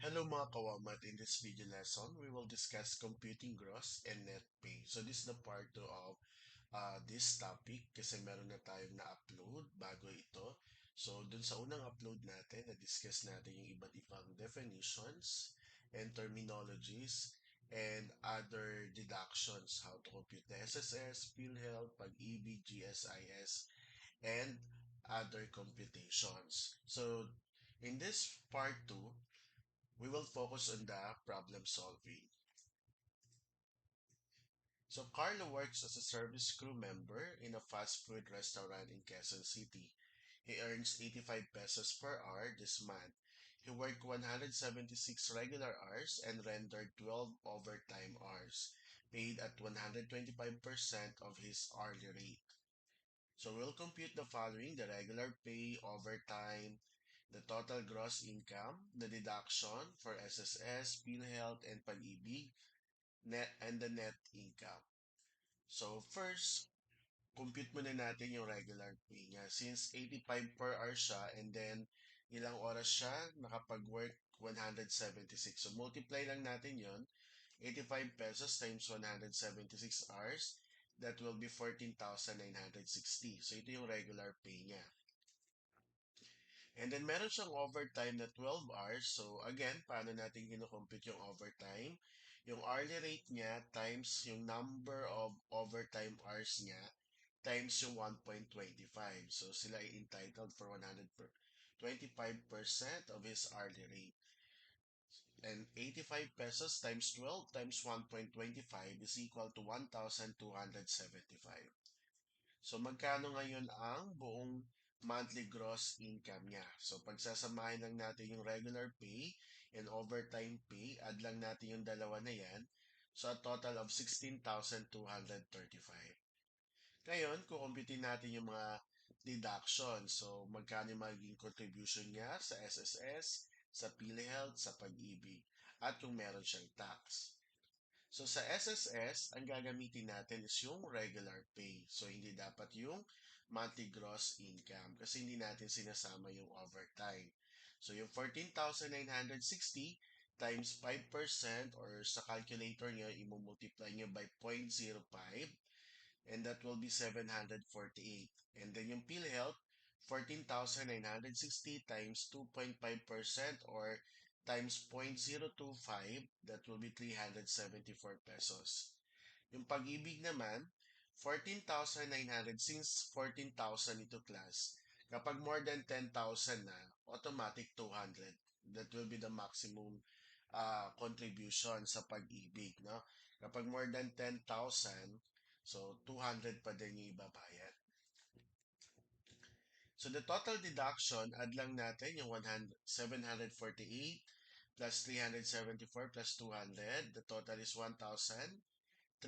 Hello mga kawamat, in this video lesson, we will discuss computing gross and net pay. So this is the part 2 of this topic kasi meron na tayong na-upload bago ito. So dun sa unang upload natin, na-discuss natin yung iba't ibang definitions and terminologies and other deductions, how to compute the SSS, PhilHealth, Pag-ibig, GSIS, and other computations. So in this part 2, we will focus on the problem solving. So Carlo works as a service crew member in a fast food restaurant in Quezon City. He earns 85 pesos per hour this month. He worked 176 regular hours and rendered 12 overtime hours, paid at 125% of his hourly rate. So we'll compute the following: the regular pay, overtime, the total gross income, the deduction for SSS, PhilHealth, and Pag-ibig, net and the net income. So first, compute muna natin yung regular pay niya. Since 85 per hour siya and then ilang oras siya nakapag-work 176. So multiply lang natin yon, 85 pesos times 176 hours, that will be 14,960. So ito yung regular pay niya. And then meron siyang overtime na 12 hours. So again, paano natin kinocompute yung overtime? Yung hourly rate niya times yung number of overtime hours niya times yung 1.25. So sila ay entitled for 125% of his hourly rate. And 85 pesos times 12 times 1.25 is equal to 1,275. So magkano ngayon ang buong monthly gross income niya? So pagsasamahin lang natin yung regular pay and overtime pay, add lang natin yung dalawa na yan. So a total of 16,235. Ngayon, kukumpitin natin yung mga deductions. So magkano yung magiging contribution niya sa SSS, sa PhilHealth, sa Pag-ibig, at kung meron siyang tax. So sa SSS, ang gagamitin natin is yung regular pay. So hindi dapat yung monthly gross income kasi hindi natin sinasama yung overtime. So yung 14,960 times 5% or sa calculator nyo, imumultiply nyo by 0.05 and that will be 748. And then yung PhilHealth, 14,960 times 2.5% or times 0.025, that will be 374 pesos. Yung Pag-ibig naman, 14,900, since 14,000 ito class, kapag more than 10,000 na, automatic 200. That will be the maximum contribution sa Pag-ibig, no? Kapag more than 10,000, so 200 pa din yung ibabayad. So the total deduction, add lang natin yung 748 plus 374 plus 200. The total is 1,322.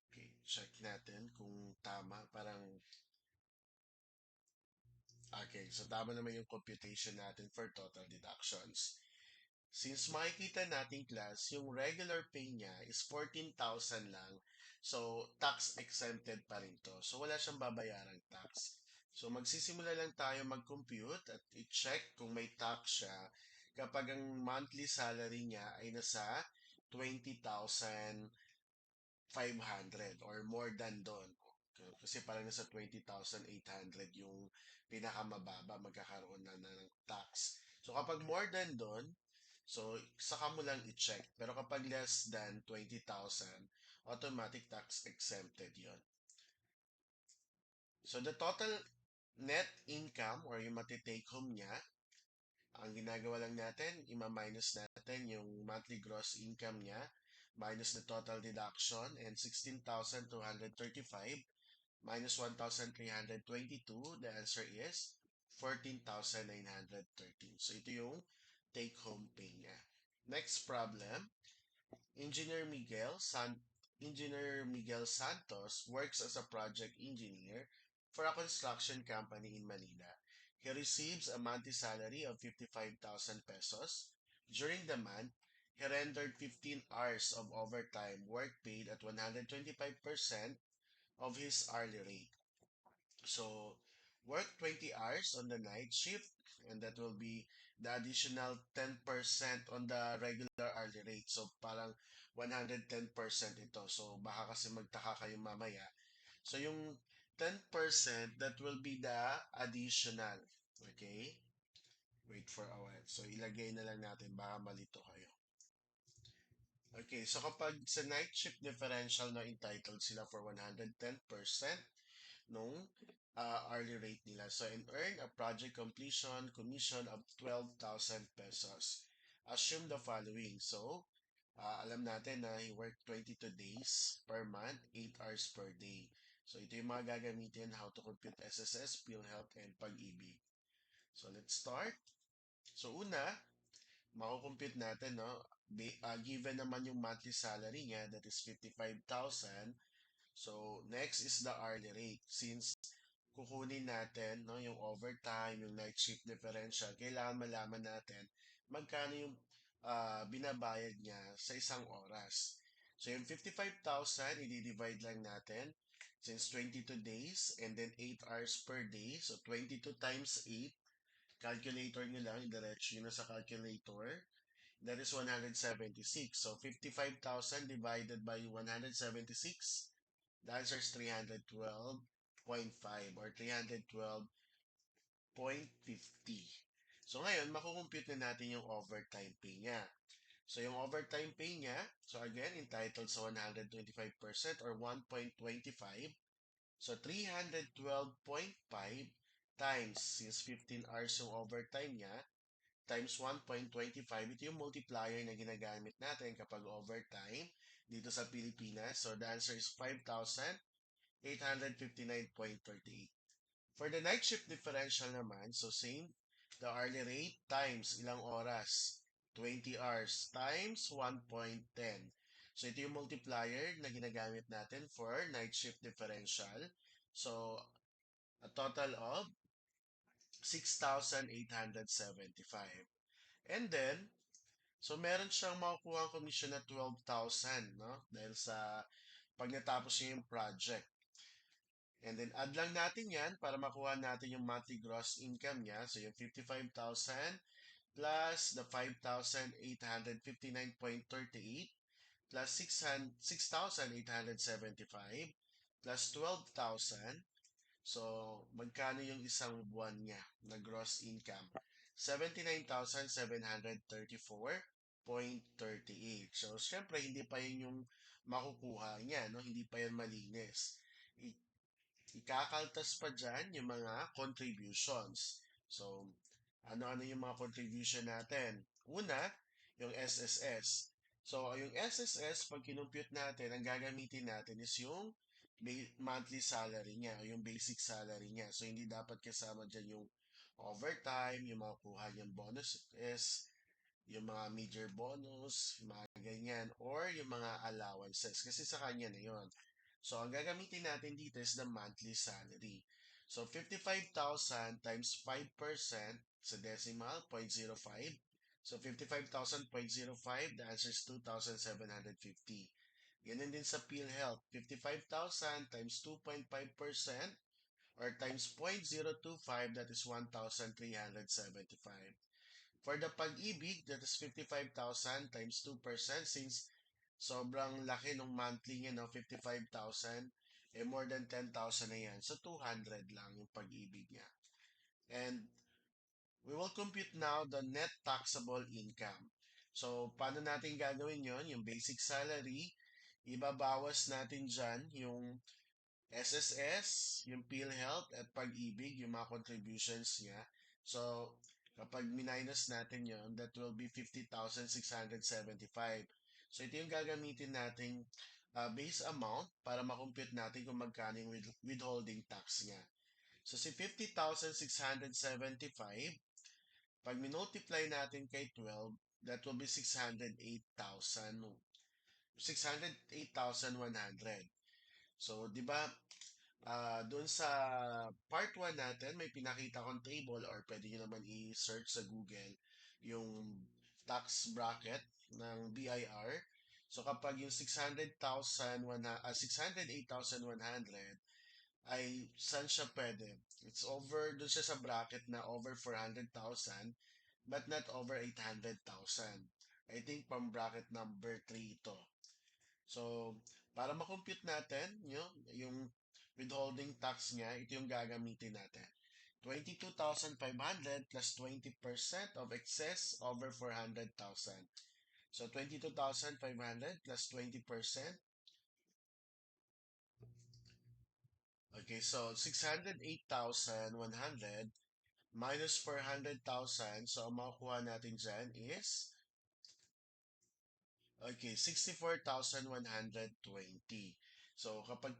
Okay, check natin kung tama. Okay, so tama naman yung computation natin for total deductions. Since makikita natin class, yung regular pay niya is 14,000 lang. So, tax exempted pa rin to. So, wala siyang babayarang tax. So, magsisimula lang tayo mag-compute at i-check kung may tax siya kapag ang monthly salary niya ay nasa 20,500 or more than doon. Kasi parang nasa 20,800 yung pinakamababa magkakaroon na ng tax. So, kapag more than doon, so, saka mo lang i-check. Pero kapag less than 20,000, automatic tax exempted yon. So, the total net income or yung matitake home niya, ang ginagawa lang natin, ima-minus natin yung monthly gross income niya minus the total deduction and 16,235 minus 1,322. The answer is 14,913. So, ito yung take-home pay niya. Next problem. Engineer Miguel San Engineer Miguel Santos works as a project engineer for a construction company in Manila. He receives a monthly salary of 55,000 pesos. During the month, he rendered 15 hours of overtime work paid at 125% of his hourly rate. So, work 20 hours on the night shift, and that will be the additional 10% on the regular hourly rate. So parang 110% ito. So baka kasi magtaka kayo mamaya. So yung 10%, that will be the additional. Okay? Wait for a while. So ilagay na lang natin, baka malito kayo. Okay, so kapag sa night shift differential na entitled sila for 110% nung hourly rate nila. So, and earn a project completion commission of 12,000 pesos. Assume the following. So, alam natin na he worked 22 days per month, 8 hours per day. So, ito yung mga gagamitin how to compute SSS, PhilHealth, and Pag-ibig. So, let's start. So, una, makukompute natin, no? Given naman yung monthly salary niya, that is 55,000. So, next is the hourly rate. Since kukunin natin, no, yung overtime, yung night shift differential, kailangan malaman natin magkano yung binabayad niya sa isang oras. So, yung 55,000, i-divide lang natin since 22 days and then 8 hours per day. So, 22 times 8. Calculator nyo lang, diretso nyo na sa calculator. That is 176. So, 55,000 divided by 176. The answer is 312.5 or 312.50. So ngayon, makukompute na natin yung overtime pay niya. So yung overtime pay niya, so again, entitled sa 125% or 1.25. So 312.5 times, since 15 hours yung overtime niya, times 1.25, ito yung multiplier na ginagamit natin kapag overtime dito sa Pilipinas. So the answer is 5,859.38. For the night shift differential naman, so same, the hourly rate times ilang oras, 20 hours times 1.10. So ito yung multiplier na ginagamit natin for night shift differential. So a total of 6,875. And then, so meron siyang makukuha commission na 12,000, no? Dahil sa pag natapos niya yung project. And then add lang natin yan para makuha natin yung monthly gross income niya. So yung 55,000 plus the 5,859.38 plus 6,875 plus 12,000. So magkano yung isang buwan niya na gross income? 79,734.38. So syempre hindi pa yun yung makukuha niya, no? Hindi pa yan malinis. Ikakaltas pa dyan yung mga contributions. So, ano-ano yung mga contribution natin? Una, yung SSS. So, yung SSS, pag kinumpute natin, ang gagamitin natin is yung monthly salary niya, o yung basic salary niya. So, hindi dapat kasama dyan yung overtime, yung mga kuha niyang bonus is, yung mga major bonus, yung mga ganyan, or yung mga allowances. Kasi sa kanya na yon. So, ang gagamitin natin dito is the monthly salary. So, 55,000 times 5% sa decimal, 0.05. So, 55,000 0.05, the answer is 2,750. Ganun din sa PhilHealth, 55,000 times 2.5% or times 0.025, that is 1,375. For the Pag-ibig, that is 55,000 times 2% since sobrang laki nung monthly niya, no? 55,000. Eh, more than 10,000 na yan. So, 200 lang yung Pag-ibig niya. And we will compute now the net taxable income. So, paano natin gagawin yon? Yung basic salary, ibabawas natin dyan yung SSS, yung PhilHealth, at Pag-ibig, yung mga contributions niya. So, kapag minus natin yon, that will be 50,675. So, ito yung gagamitin nating base amount para makompute natin kung magkano yung withholding tax niya. So, si 50,675, pag minultiply natin kay 12, that will be 608,000. 608,100. So, di ba, doon sa part 1 natin, may pinakita kong table or pwede nyo naman i-search sa Google yung tax bracket ng BIR. So kapag yung 608,100, ay saan siya pwede? It's over, dun siya sa bracket na over 400,000 but not over 800,000. I think pang bracket number 3 ito. So, para makompute natin yung withholding tax niya, ito yung gagamitin natin. 22,500 plus 20% of excess over 400,000. So, 22,500 plus 20%. Okay, so 608,100 minus 400,000. So, ang makukuha natin dyan is, okay, 64,120. So, kapag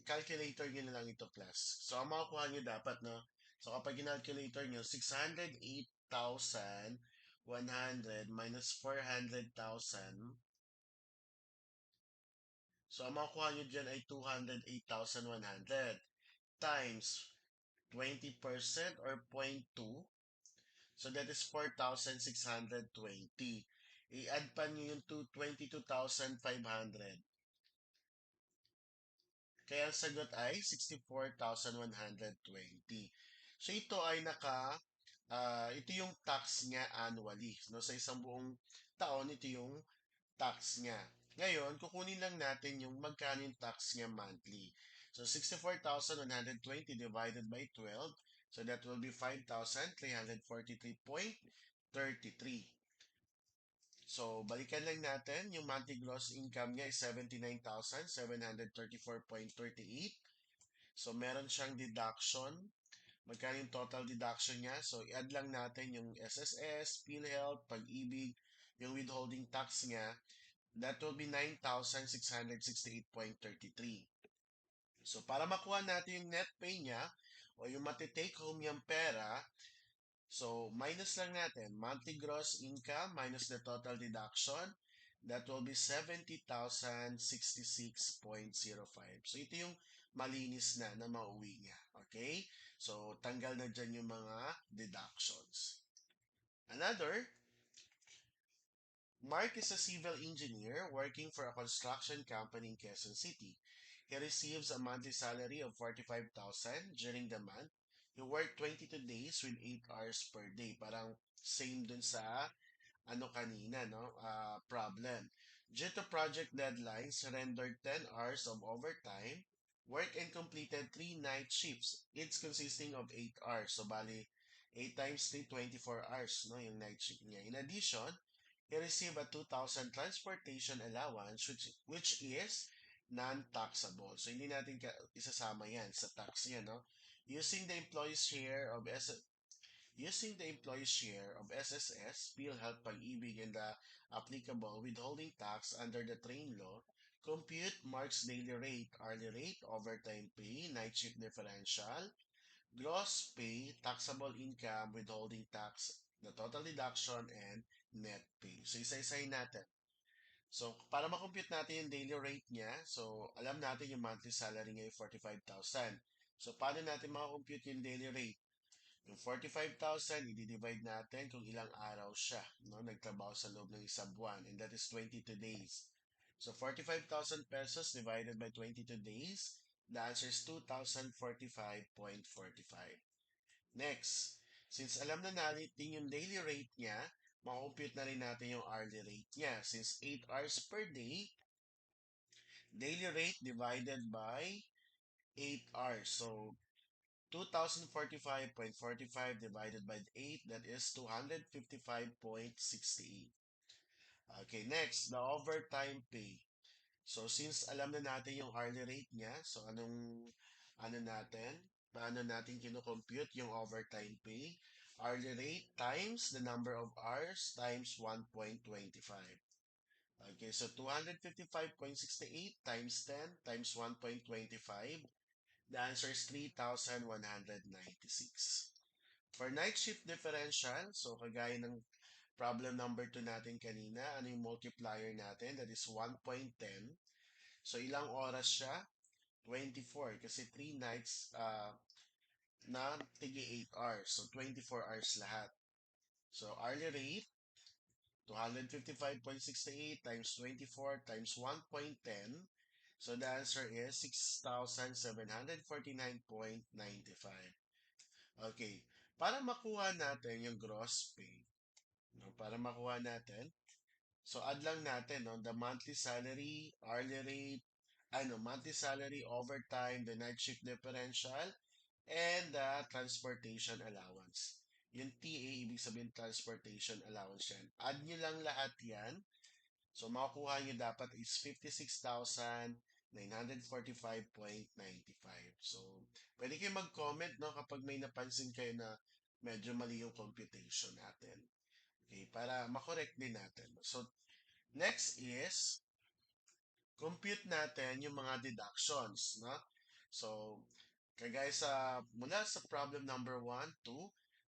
calculator nyo na lang ito plus. So, ang makukuha nyo dapat, no? So, kapag kinalculator nyo, 608,100 minus 400,000. So, ang makukuha nyo dyan ay 208,100 times 20% or 0.2. So that is 4,620. I-add pa nyo yung 22,500. Kaya ang sagot ay 64,120. So ito ay ito yung tax niya annually. No? Sa isang buong taon, ito yung tax niya. Ngayon, kukunin lang natin yung magkano yung tax niya monthly. So, 64,120 divided by 12. So, that will be 5,343.33. So, balikan lang natin. Yung monthly gross income niya is 79,734.38. So, meron siyang deduction. Magkano yung total deduction niya? So, i-add lang natin yung SSS, PhilHealth, Pag-ibig, yung withholding tax niya. That will be 9,668.33. So, para makuha natin yung net pay niya o yung matitake home yung pera, so minus lang natin. Monthly gross income minus the total deduction, that will be 70,066.05. So, ito yung malinis na mauwi niya. Okay? So, tanggal na dyan yung mga deductions. Another, Mark is a civil engineer working for a construction company in Quezon City. He receives a monthly salary of 45,000 during the month. He worked 22 days with 8 hours per day. Parang same dun sa kanina, no? Problem. Due to project deadlines, he rendered 10 hours of overtime, work and completed 3 night shifts, each consisting of 8 hours. So, bali, 8 times 3, 24 hours, no? Yung night shift niya. In addition, he received a 2,000 transportation allowance which is non-taxable. So, hindi natin isasama yan sa tax niya, no? Using the employee's share of Using the employee's share of SSS, PhilHealth, Pag-ibig, and the applicable withholding tax under the train law, compute Mark's daily rate, hourly rate, overtime pay, night shift differential, gross pay, taxable income, withholding tax, the total deduction, and net pay. So, isa-isahin natin. So, para makompute natin yung daily rate niya, so, alam natin yung monthly salary niya ay 45,000. So, paano natin makakompute yung daily rate? Yung 45,000, i-divide natin kung ilang araw siya, no? Nagtrabaho sa loob ng isang buwan, and that is 22 days. So, 45,000 pesos divided by 22 days, the answer is 2,045.45. Next, since alam na natin yung daily rate niya, makakompute na rin natin yung hourly rate niya. Since 8 hours per day, daily rate divided by 8 hours. So, 2,045.45 divided by 8, that is 255.68. Okay, next, the overtime pay. So, since alam na natin yung hourly rate niya, so paano natin kinocompute yung overtime pay? Hourly rate times the number of hours times 1.25. Okay, so 255.68 times 10 times 1.25. The answer is 3,196. For night shift differential, so kagaya ng problem number 2 natin kanina, ano yung multiplier natin? That is 1.10. So ilang oras siya? 24 kasi 3 nights na tigi 8 hours. So 24 hours lahat. So hourly rate, 255.68 times 24 times 1.10. So the answer is 6,749.95. Okay. Para makuha natin yung gross pay, no? Para makuha natin, so add lang natin, no, the monthly salary, hourly rate, monthly salary, overtime, the night shift differential, and the transportation allowance. Yung TA, ibig sabihin transportation allowance yan. Add nyo lang lahat yan. So, makukuha nyo dapat is 56,945.95. So, pwede kayo mag-comment, no, kapag may napansin kayo na medyo mali yung computation natin. Okay, para makorek din natin. So, next is compute natin yung mga deductions, no? So, kagaya mula sa problem number 1, 2,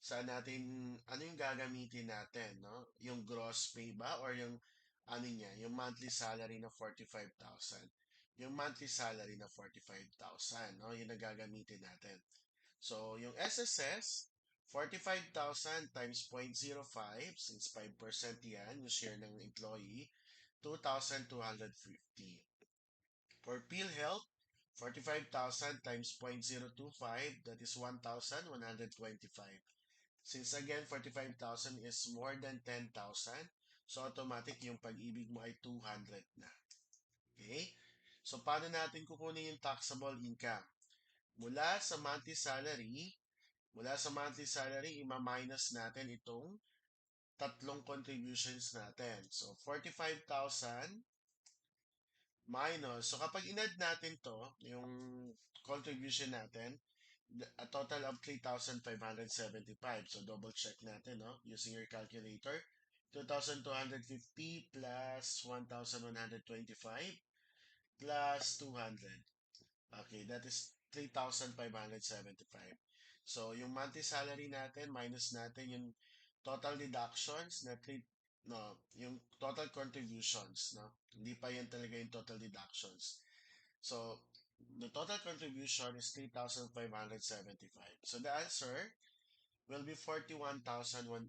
saan natin, ano yung gagamitin natin, no? Yung gross pay ba or yung, yung monthly salary na 45,000? Yung monthly salary na 45,000, no? Yung nagagamitin natin. So, yung SSS, 45,000 times 0.05, since 5% yan, yung share ng employee, 2,250. For PhilHealth, 45,000 times 0.025, that is 1,125. Since again, 45,000 is more than 10,000, so automatic yung pag-ibig mo ay 200 na. Okay? So, paano natin kukunin yung taxable income? Mula sa monthly salary, ima-minus natin itong tatlong contributions natin. So, 45,000 minus. So, kapag inad natin to, yung contribution natin, a total of 3,575. So, double check natin, no? Using your calculator. 2,250 plus 1,125 plus 200. Okay, that is 3,575. So, yung monthly salary natin, minus natin yung total deductions na 3, no, yung total contributions, no? Hindi pa yan talaga yung total deductions. So, the total contribution is 3,575. So, the answer will be 41,425.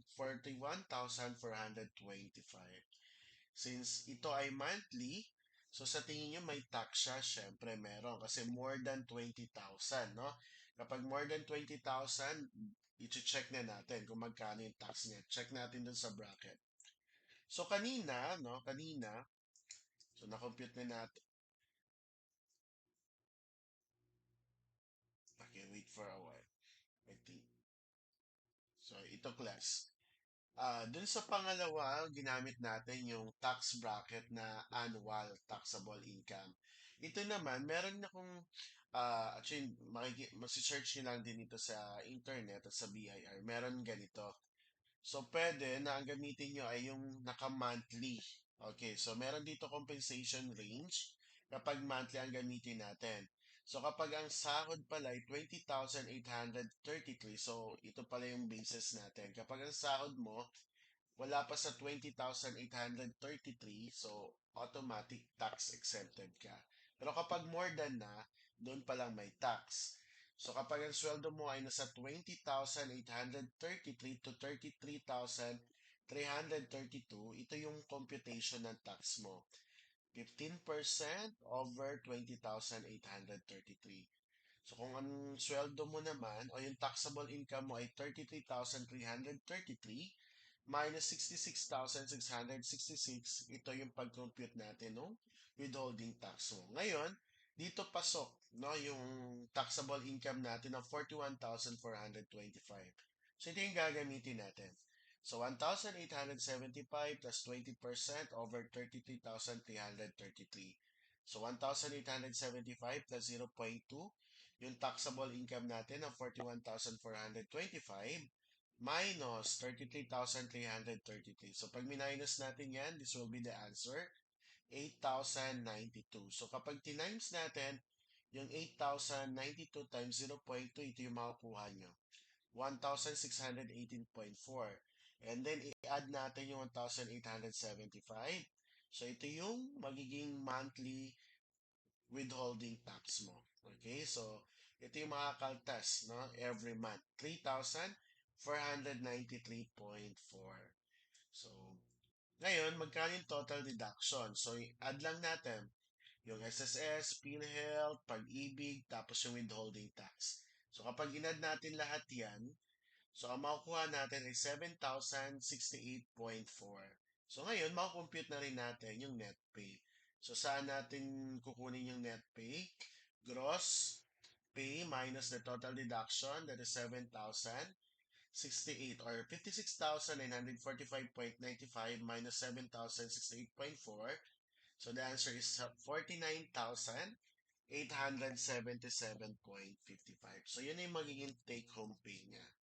Since ito ay monthly, so sa tingin nyo may tax siya, syempre meron kasi more than 20,000, no? Kapag more than 20,000, i-check na natin kung magkano yung tax niya. Check natin dun sa bracket. So kanina, no? Kanina, so na-compute na natin. Okay, wait for a while. I think. So, ito class. Dun sa pangalawa, ginamit natin yung tax bracket na annual taxable income. Ito naman, meron akong, actually, masisearch nyo lang din ito sa internet at sa BIR. Meron ganito. So, pwede na ang gamitin nyo ay yung naka-monthly. Okay, so meron dito compensation range kapag monthly ang gamitin natin. So, kapag ang sahod pala ay 20,833, so ito pala yung basis natin. Kapag ang sahod mo wala pa sa 20,833, so automatic tax exempted ka. Pero kapag more than na, doon pa lang may tax. So kapag ang sweldo mo ay nasa 20,833 to 33,332, ito yung computation ng tax mo. 15% over 20,833. So kung ang sweldo mo naman o yung taxable income mo ay 33,333 minus 66,666, ito yung pag-compute natin no withholding tax mo. Ngayon, dito pasok no yung taxable income natin ng 41,425. So ito yung gagamitin natin. So 1,875 plus 20% over 33,333. So 1,875 plus 0.2, yung taxable income natin ng 41,425 minus 33,333. So, pag minus natin yan, this will be the answer, 8,092. So, kapag tinimes natin, yung 8,092 times 0.2, ito yung makukuha nyo. 1,618.4. And then, i-add natin yung 1,875. So, ito yung magiging monthly withholding tax mo. Okay? So, ito yung mga kaltas, no? Every month. 3,493.4. So, ngayon, magkano yung total deduction? So, add lang natin. yung SSS, PhilHealth, Pag-ibig, tapos yung withholding tax. So kapag inad natin lahat yan, so ang makukuha natin ay 7,068.4. So ngayon, makukompute na rin natin yung net pay. So saan natin kukunin yung net pay? Gross pay minus the total deduction, that is 7,068 or 56,945.95 minus 7,068.4. So the answer is 49,877.55. So yun yung magiging take home pay niya.